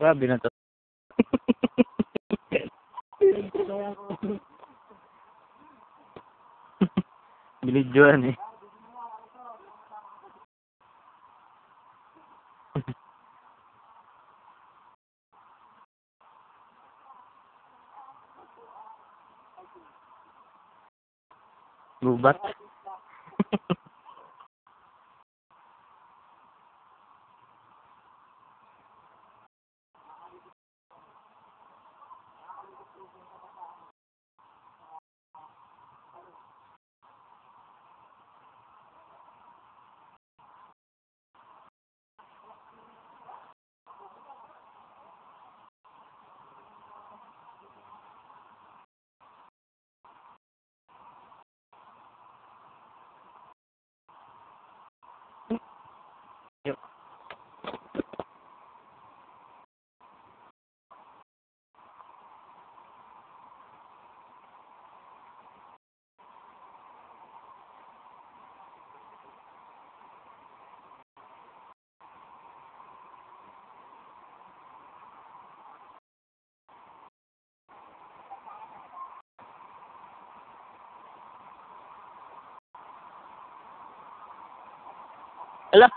Grabe na to. Bilidyoan eh. Gubat. Yuk. Ala.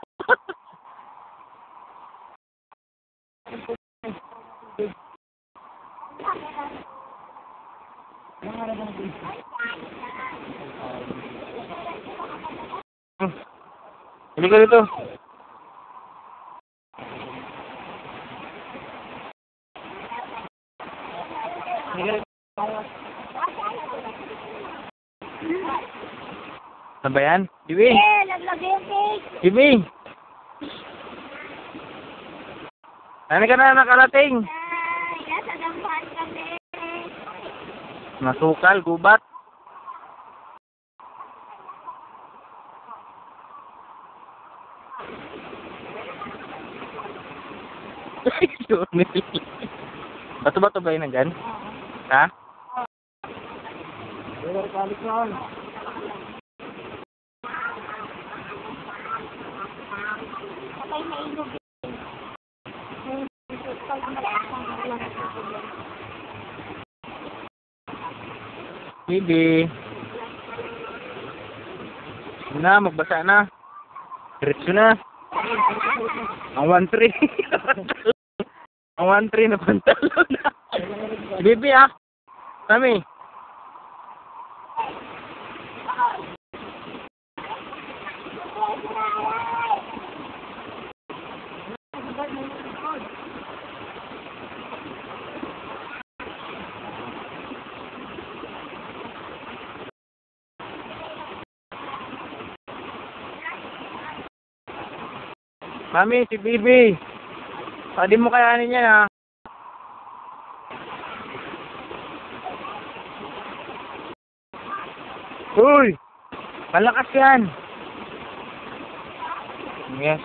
Hindi ka dito. Ano ba yan? Bibi! Naglagay yung cake. Bibi! Ano ka na nakarating? Ay, nasa dampahan kami. Masukal, gubat. Bato-bato ba yun nandyan? Ha? Patay na ilog. Bibi. Na, magbasa na. Diretso na. Ang 1-3. Ang 1-3 na pantalon na. Bibi ah. Kami. Mami, si Bibi. Pwede mo kayanin yan ha. Uy! Malakas yan. Yes,